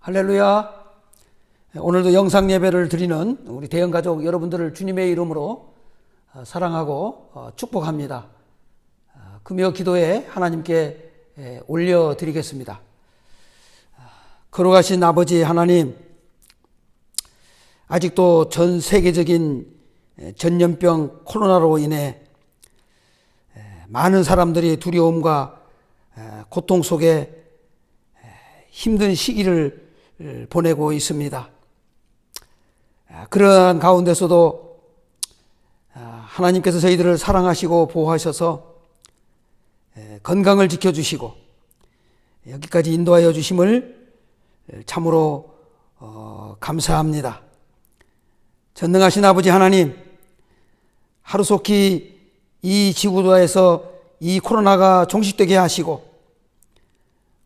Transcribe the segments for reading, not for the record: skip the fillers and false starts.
할렐루야. 오늘도 영상 예배를 드리는 우리 대형가족 여러분들을 주님의 이름으로 사랑하고 축복합니다. 금요 기도에 하나님께 올려드리겠습니다. 거룩하신 아버지 하나님, 아직도 전 세계적인 전염병 코로나로 인해 많은 사람들이 두려움과 고통 속에 힘든 시기를 보내고 있습니다. 그러한 가운데서도 하나님께서 저희들을 사랑하시고 보호하셔서 건강을 지켜주시고 여기까지 인도하여 주심을 참으로 감사합니다. 전능하신 아버지 하나님, 하루속히 이 지구도에서 이 코로나가 종식되게 하시고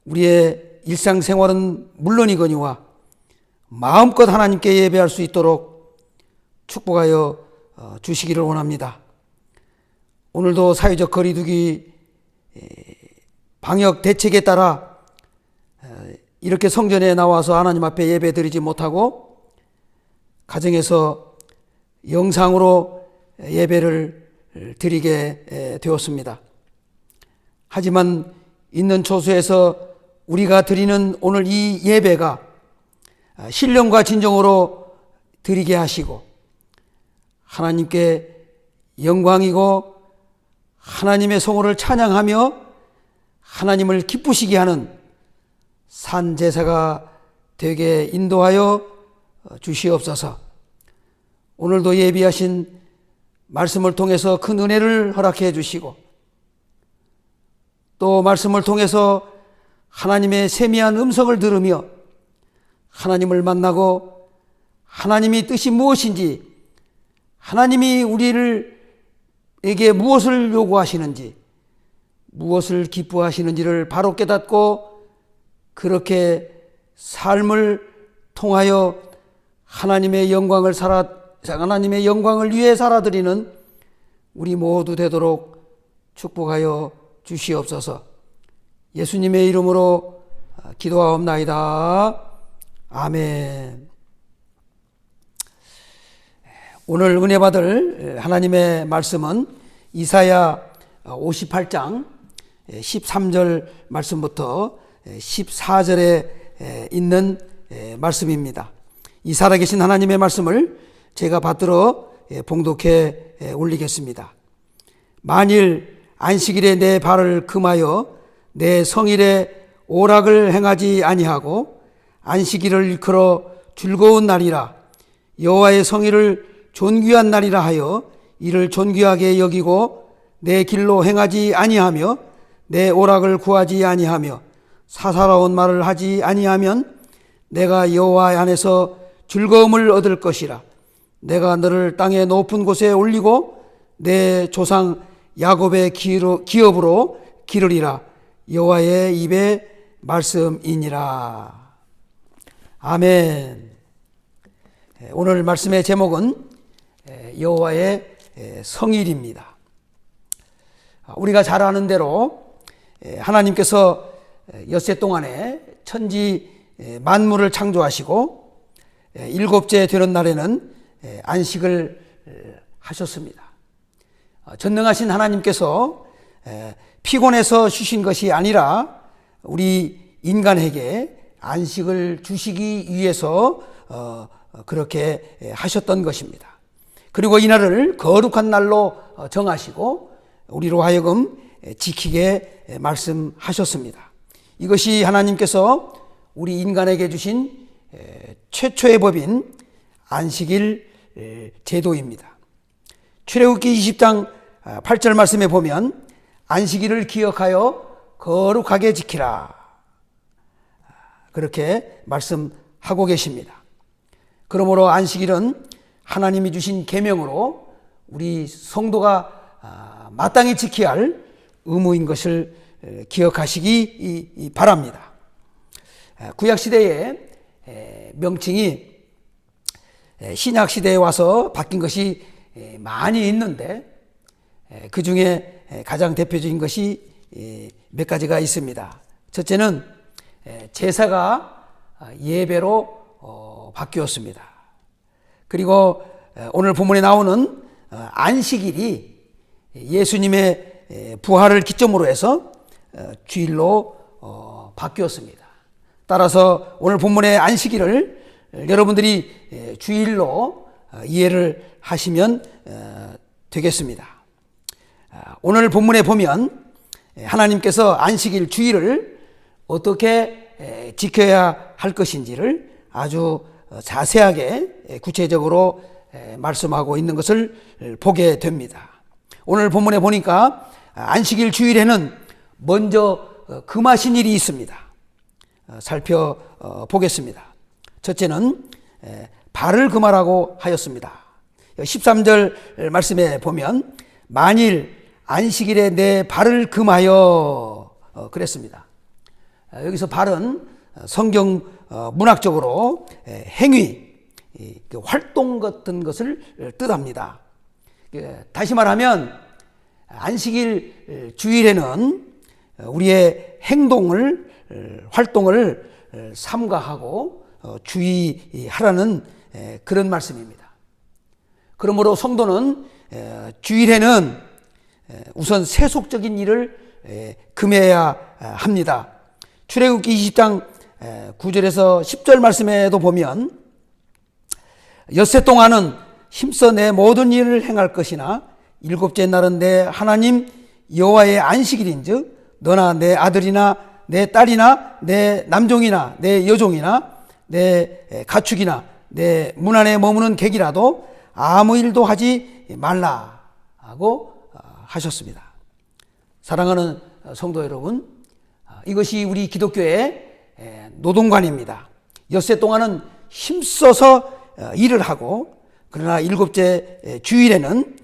우리의 일상생활은 물론이거니와 마음껏 하나님께 예배할 수 있도록 축복하여 주시기를 원합니다. 오늘도 사회적 거리두기 방역 대책에 따라 이렇게 성전에 나와서 하나님 앞에 예배 드리지 못하고 가정에서 영상으로 예배를 드리게 되었습니다. 하지만 있는 초소에서 우리가 드리는 오늘 이 예배가 신령과 진정으로 드리게 하시고 하나님께 영광이고 하나님의 성호를 찬양하며 하나님을 기쁘시게 하는 산제사가 되게 인도하여 주시옵소서. 오늘도 예비하신 말씀을 통해서 큰 은혜를 허락해 주시고 또 말씀을 통해서 하나님의 세미한 음성을 들으며 하나님을 만나고 하나님이 뜻이 무엇인지, 하나님이 우리에게 무엇을 요구하시는지, 무엇을 기뻐하시는지를 바로 깨닫고 그렇게 삶을 통하여 하나님의 영광을 위해 살아드리는 우리 모두 되도록 축복하여 주시옵소서. 예수님의 이름으로 기도하옵나이다. 아멘. 오늘 은혜 받을 하나님의 말씀은 이사야 58장 13절 말씀부터 14절에 있는 말씀입니다. 이 살아계신 하나님의 말씀을 제가 받들어 봉독해 올리겠습니다. 만일 안식일에 내 발을 금하여 내 성일에 오락을 행하지 아니하고 안식일을 일컬어 즐거운 날이라 여호와의 성일을 존귀한 날이라 하여 이를 존귀하게 여기고 내 길로 행하지 아니하며 내 오락을 구하지 아니하며 사사로운 말을 하지 아니하면 내가 여호와 안에서 즐거움을 얻을 것이라. 내가 너를 땅의 높은 곳에 올리고 내 조상 야곱의 기업으로 기르리라. 여호와의 입의 말씀이니라. 아멘. 오늘 말씀의 제목은 여호와의 성일입니다. 우리가 잘 아는 대로 하나님께서 엿새 동안에 천지 만물을 창조하시고 일곱째 되는 날에는 안식을 하셨습니다. 전능하신 하나님께서 피곤해서 쉬신 것이 아니라 우리 인간에게 안식을 주시기 위해서 그렇게 하셨던 것입니다. 그리고 이날을 거룩한 날로 정하시고 우리로 하여금 지키게 말씀하셨습니다. 이것이 하나님께서 우리 인간에게 주신 최초의 법인 안식일 제도입니다. 출애굽기 20장 8절 말씀에 보면 안식일을 기억하여 거룩하게 지키라, 그렇게 말씀하고 계십니다. 그러므로 안식일은 하나님이 주신 계명으로 우리 성도가 마땅히 지켜야 할 의무인 것을 기억하시기 바랍니다. 구약시대의 명칭이 신약시대에 와서 바뀐 것이 많이 있는데 그 중에 가장 대표적인 것이 몇 가지가 있습니다. 첫째는 제사가 예배로 바뀌었습니다. 그리고 오늘 본문에 나오는 안식일이 예수님의 부활을 기점으로 해서 주일로 바뀌었습니다. 따라서 오늘 본문의 안식일을 여러분들이 주일로 이해를 하시면 되겠습니다. 오늘 본문에 보면 하나님께서 안식일 주일을 어떻게 지켜야 할 것인지를 아주 자세하게 구체적으로 말씀하고 있는 것을 보게 됩니다. 오늘 본문에 보니까 안식일 주일에는 먼저 금하신 일이 있습니다. 살펴보겠습니다. 첫째는 발을 금하라고 하였습니다. 13절 말씀에 보면 만일 안식일에 내 발을 금하여 그랬습니다. 여기서 발은 성경 문학적으로 행위, 활동 같은 것을 뜻합니다. 다시 말하면 안식일 주일에는 우리의 행동을, 활동을 삼가하고 주의하라는 그런 말씀입니다. 그러므로 성도는 주일에는 우선 세속적인 일을 금해야 합니다. 출애굽기 20장 9절에서 10절 말씀에도 보면 엿새 동안은 힘써 내 모든 일을 행할 것이나 일곱째 날은 내 하나님 여호와의 안식일인즉 너나 내 아들이나 내 딸이나 내 남종이나 내 여종이나 내 가축이나 내 문 안에 머무는 객이라도 아무 일도 하지 말라 하고 하셨습니다. 사랑하는 성도 여러분, 이것이 우리 기독교의 노동관입니다. 엿새 동안은 힘써서 일을 하고 그러나 일곱째 주일에는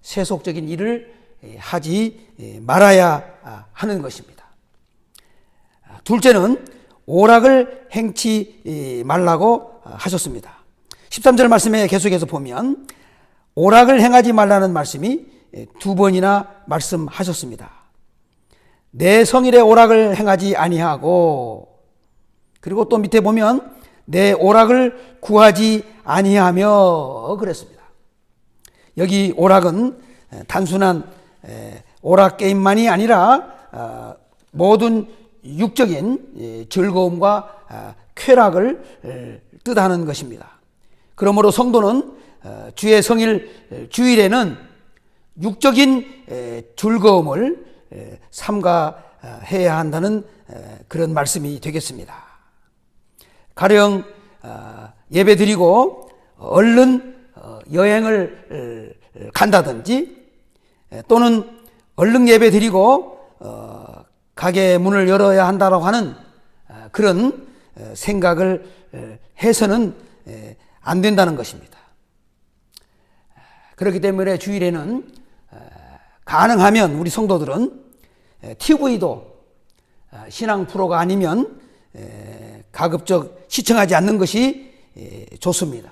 세속적인 일을 하지 말아야 하는 것입니다. 둘째는 오락을 행치 말라고 하셨습니다. 13절 말씀에 계속해서 보면 오락을 행하지 말라는 말씀이 두 번이나 말씀하셨습니다. 내 성일에 오락을 행하지 아니하고, 그리고 또 밑에 보면 내 오락을 구하지 아니하며 그랬습니다. 여기 오락은 단순한 오락 게임만이 아니라 모든 육적인 즐거움과 쾌락을 뜻하는 것입니다. 그러므로 성도는 주의 성일 주일에는 육적인 즐거움을 삼가해야 한다는 그런 말씀이 되겠습니다. 가령 예배 드리고 얼른 여행을 간다든지 또는 얼른 예배 드리고 가게 문을 열어야 한다고 하는 그런 생각을 해서는 안 된다는 것입니다. 그렇기 때문에 주일에는 가능하면 우리 성도들은 TV도 신앙 프로가 아니면 가급적 시청하지 않는 것이 좋습니다.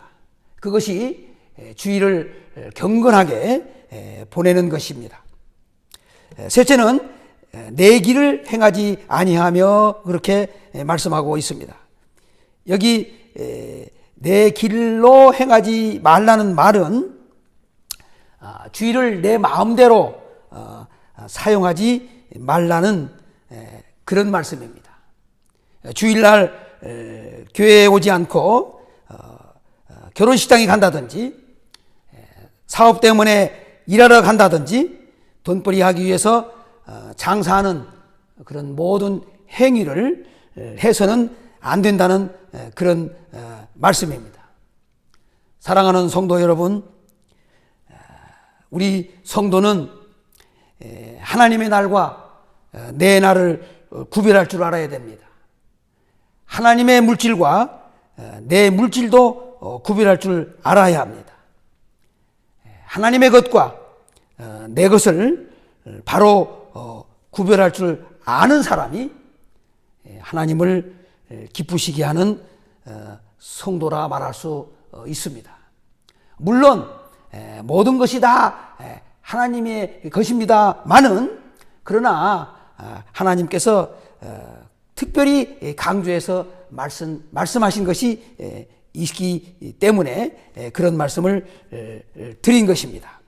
그것이 주일을 경건하게 보내는 것입니다. 셋째는 내 길을 행하지 아니하며 그렇게 말씀하고 있습니다. 여기 내 길로 행하지 말라는 말은 주일을 내 마음대로 사용하지 말라는 그런 말씀입니다. 주일날 교회에 오지 않고 결혼식장에 간다든지 사업 때문에 일하러 간다든지 돈벌이 하기 위해서 장사하는 그런 모든 행위를 해서는 안 된다는 그런 말씀입니다. 사랑하는 성도 여러분, 우리 성도는 하나님의 날과 내 날을 구별할 줄 알아야 됩니다. 하나님의 물질과 내 물질도 구별할 줄 알아야 합니다. 하나님의 것과 내 것을 바로 구별할 줄 아는 사람이 하나님을 기쁘시게 하는 성도라 말할 수 있습니다. 물론 모든 것이 다 하나님의 것입니다만은 그러나 하나님께서 특별히 강조해서 말씀하신 것이 있기 때문에 그런 말씀을 드린 것입니다.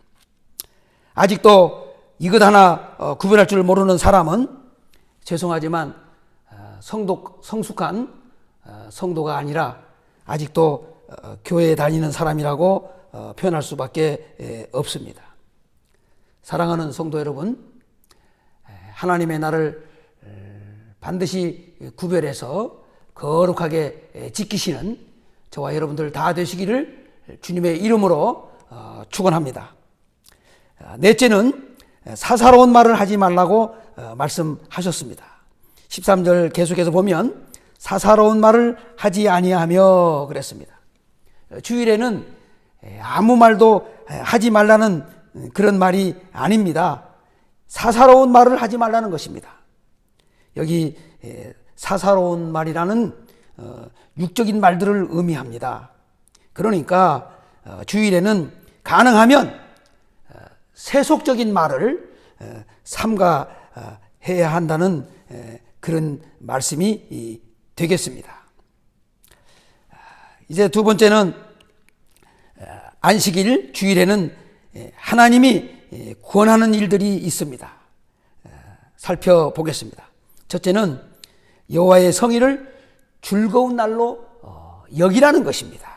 아직도 이것 하나 구별할 줄 모르는 사람은 죄송하지만 성숙한 성도가 아니라 아직도 교회에 다니는 사람이라고 표현할 수밖에 없습니다. 사랑하는 성도 여러분, 하나님의 나를 반드시 구별해서 거룩하게 지키시는 저와 여러분들 다 되시기를 주님의 이름으로 축원합니다. 넷째는 사사로운 말을 하지 말라고 말씀하셨습니다. 13절 계속해서 보면 사사로운 말을 하지 아니하며 그랬습니다. 주일에는 아무 말도 하지 말라는 그런 말이 아닙니다. 사사로운 말을 하지 말라는 것입니다. 여기 사사로운 말이라는 육적인 말들을 의미합니다. 그러니까 주일에는 가능하면 세속적인 말을 삼가해야 한다는 그런 말씀이 되겠습니다. 이제 두 번째는 안식일 주일에는 하나님이 구원하는 일들이 있습니다. 살펴보겠습니다. 첫째는 여호와의 성일을 즐거운 날로 여기라는 것입니다.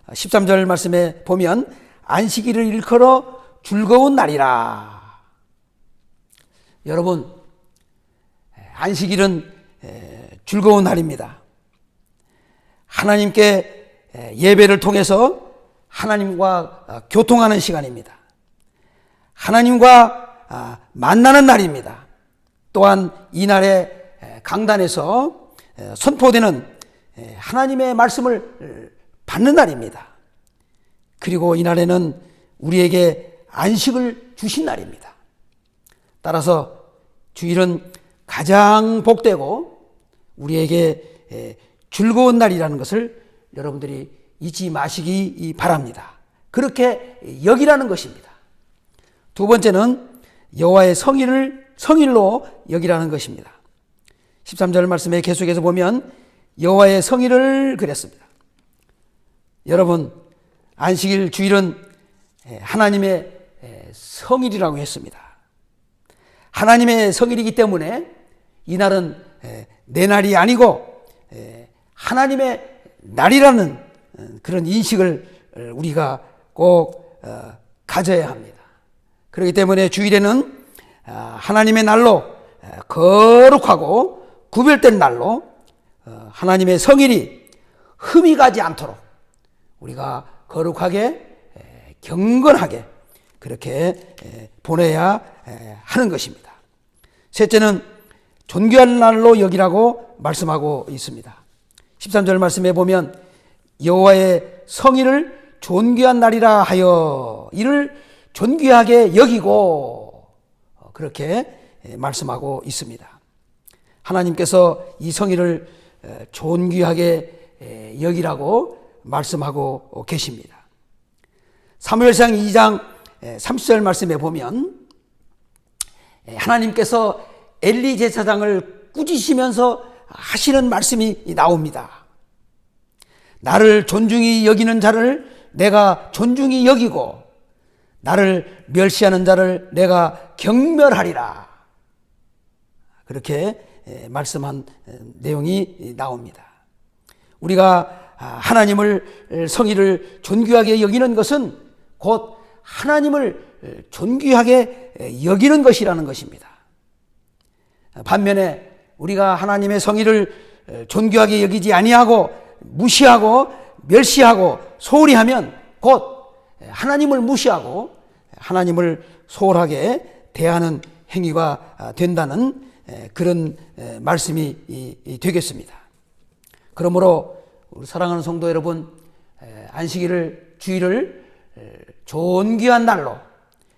13절 말씀에 보면 안식일을 일컬어 즐거운 날이라. 여러분, 안식일은 즐거운 날입니다. 하나님께 예배를 통해서 하나님과 교통하는 시간입니다. 하나님과 만나는 날입니다. 또한 이날에 강단에서 선포되는 하나님의 말씀을 받는 날입니다. 그리고 이날에는 우리에게 안식을 주신 날입니다. 따라서 주일은 가장 복되고 우리에게 즐거운 날이라는 것을 여러분들이 잊지 마시기 바랍니다. 그렇게 여기라는 것입니다. 두 번째는 여호와의 성일로 여기라는 것입니다. 13절 말씀에 계속해서 보면 여호와의 성일을 그랬습니다. 여러분, 안식일 주일은 하나님의 성일이라고 했습니다. 하나님의 성일이기 때문에 이날은 내 날이 아니고 하나님의 날이라는 그런 인식을 우리가 꼭 가져야 합니다. 그렇기 때문에 주일에는 하나님의 날로 거룩하고 구별된 날로 하나님의 성일이 흠이 가지 않도록 우리가 거룩하게 경건하게 그렇게 보내야 하는 것입니다. 셋째는 존귀한 날로 여기라고 말씀하고 있습니다. 13절 말씀에 보면 여호와의 성일을 존귀한 날이라 하여 이를 존귀하게 여기고 그렇게 말씀하고 있습니다. 하나님께서 이 성일을 존귀하게 여기라고 말씀하고 계십니다. 사무엘상 2장 30절 말씀에 보면 하나님께서 엘리 제사장을 꾸짖으면서 하시는 말씀이 나옵니다. 나를 존중히 여기는 자를 내가 존중히 여기고 나를 멸시하는 자를 내가 경멸하리라. 그렇게 말씀한 내용이 나옵니다. 우리가 하나님을 성일을 존귀하게 여기는 것은 곧 하나님을 존귀하게 여기는 것이라는 것입니다. 반면에 우리가 하나님의 성일을 존귀하게 여기지 아니하고 무시하고 멸시하고 소홀히 하면 곧 하나님을 무시하고 하나님을 소홀하게 대하는 행위가 된다는 그런 말씀이 되겠습니다. 그러므로 우리 사랑하는 성도 여러분, 안식일을 주일을 존귀한 날로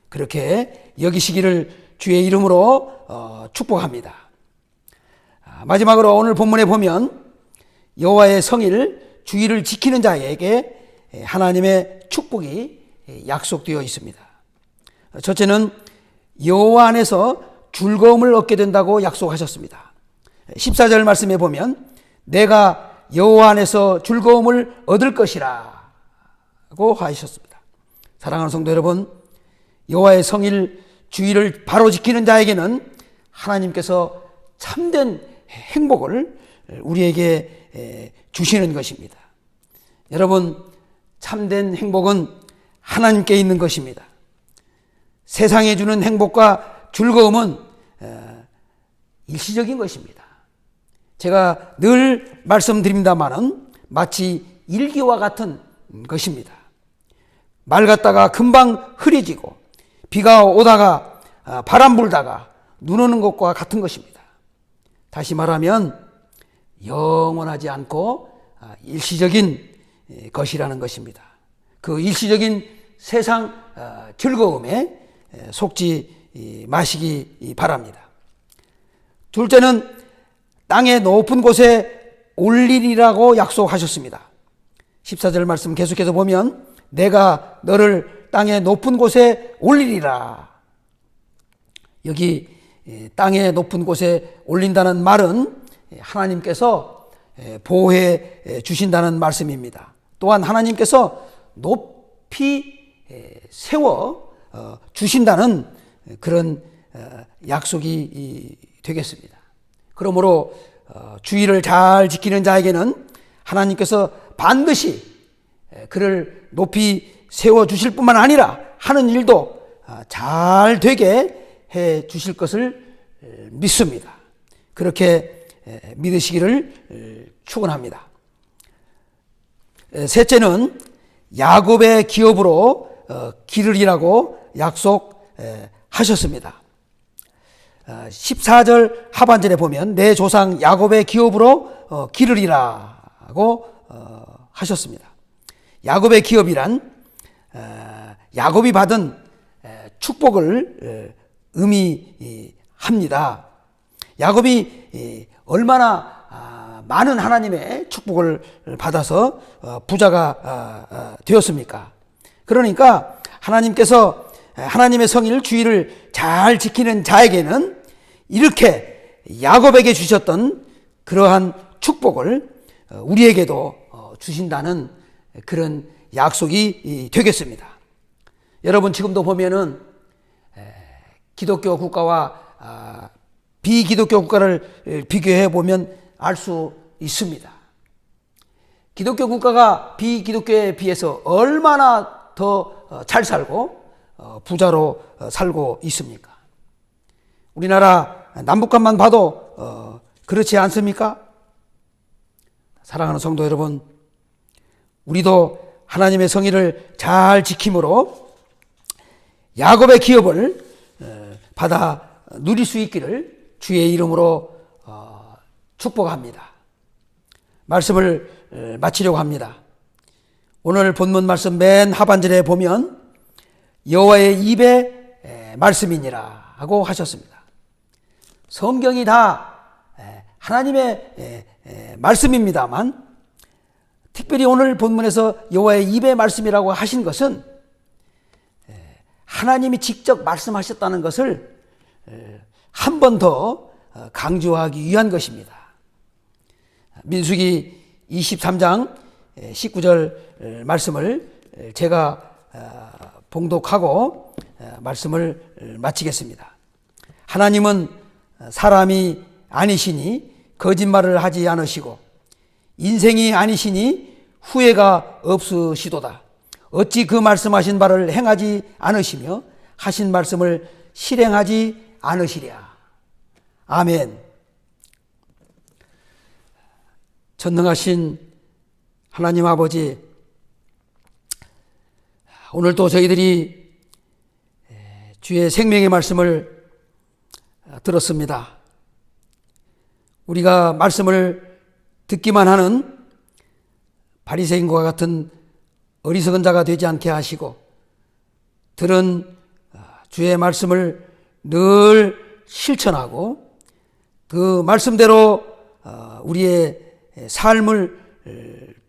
그렇게 여기시기를 주의 이름으로 축복합니다. 마지막으로 오늘 본문에 보면 여호와의 성일 주일을 지키는 자에게 하나님의 축복이 약속되어 있습니다. 첫째는 여호와 안에서 즐거움을 얻게 된다고 약속하셨습니다. 14절 말씀에 보면 내가 여호와 안에서 즐거움을 얻을 것이라 고 하셨습니다. 사랑하는 성도 여러분, 여호와의 성일 주일을 바로 지키는 자에게는 하나님께서 참된 행복을 우리에게 주시는 것입니다. 여러분, 참된 행복은 하나님께 있는 것입니다. 세상에 주는 행복과 즐거움은 일시적인 것입니다. 제가 늘 말씀드립니다마는 마치 일기와 같은 것입니다. 맑았다가 금방 흐려지고 비가 오다가 바람 불다가 눈 오는 것과 같은 것입니다. 다시 말하면 영원하지 않고 일시적인 것이라는 것입니다. 그 일시적인 세상 즐거움에 속지 마시기 바랍니다. 둘째는 땅의 높은 곳에 올리리라고 약속하셨습니다. 14절 말씀 계속해서 보면 내가 너를 땅의 높은 곳에 올리리라. 여기 땅의 높은 곳에 올린다는 말은 하나님께서 보호해 주신다는 말씀입니다. 또한 하나님께서 높이 세워 주신다는 그런 약속이 되겠습니다. 그러므로 주의를 잘 지키는 자에게는 하나님께서 반드시 그를 높이 세워 주실 뿐만 아니라 하는 일도 잘 되게 해 주실 것을 믿습니다. 그렇게 믿으시기를 축원합니다. 셋째는 야곱의 기업으로 기르리라고 약속하셨습니다. 14절 하반절에 보면 내 조상 야곱의 기업으로 기르리라고 하셨습니다. 야곱의 기업이란 야곱이 받은 축복을 의미합니다. 야곱이 얼마나 많은 하나님의 축복을 받아서 부자가 되었습니까? 그러니까 하나님께서 하나님의 성일 주일을 잘 지키는 자에게는 이렇게 야곱에게 주셨던 그러한 축복을 우리에게도 주신다는 그런 약속이 되겠습니다. 여러분, 지금도 보면은 기독교 국가와 비기독교 국가를 비교해 보면 알 수 있습니다. 기독교 국가가 비기독교에 비해서 얼마나 더 잘 살고 부자로 살고 있습니까? 우리나라 남북한만 봐도 그렇지 않습니까? 사랑하는 성도 여러분, 우리도 하나님의 성의를 잘 지킴으로 야곱의 기업을 받아 누릴 수 있기를 주의 이름으로 축복합니다. 말씀을 마치려고 합니다. 오늘 본문 말씀 맨 하반절에 보면 여호와의 입의 말씀이니라 하고 하셨습니다. 성경이 다 하나님의 말씀입니다만 특별히 오늘 본문에서 여호와의 입의 말씀이라고 하신 것은 하나님이 직접 말씀하셨다는 것을 한 번 더 강조하기 위한 것입니다. 민수기 23장 19절 말씀을 제가 봉독하고 말씀을 마치겠습니다. 하나님은 사람이 아니시니 거짓말을 하지 않으시고 인생이 아니시니 후회가 없으시도다. 어찌 그 말씀하신 바를 행하지 않으시며 하신 말씀을 실행하지 않으시랴. 아멘. 전능하신 하나님 아버지, 오늘도 저희들이 주의 생명의 말씀을 들었습니다. 우리가 말씀을 듣기만 하는 바리새인과 같은 어리석은 자가 되지 않게 하시고 들은 주의 말씀을 늘 실천하고 그 말씀대로 우리의 삶을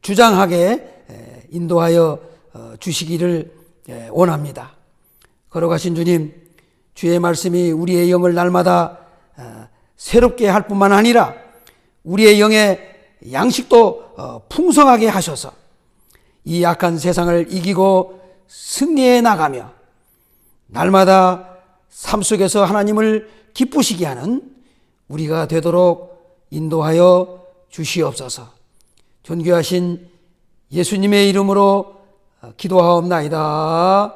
주장하게 인도하여 주시기를 원합니다. 걸어가신 주님, 주의 말씀이 우리의 영을 날마다 새롭게 할 뿐만 아니라 우리의 영에 양식도 풍성하게 하셔서 이 약한 세상을 이기고 승리해 나가며 날마다 삶 속에서 하나님을 기쁘시게 하는 우리가 되도록 인도하여 주시옵소서. 존귀하신 예수님의 이름으로 기도하옵나이다.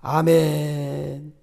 아멘.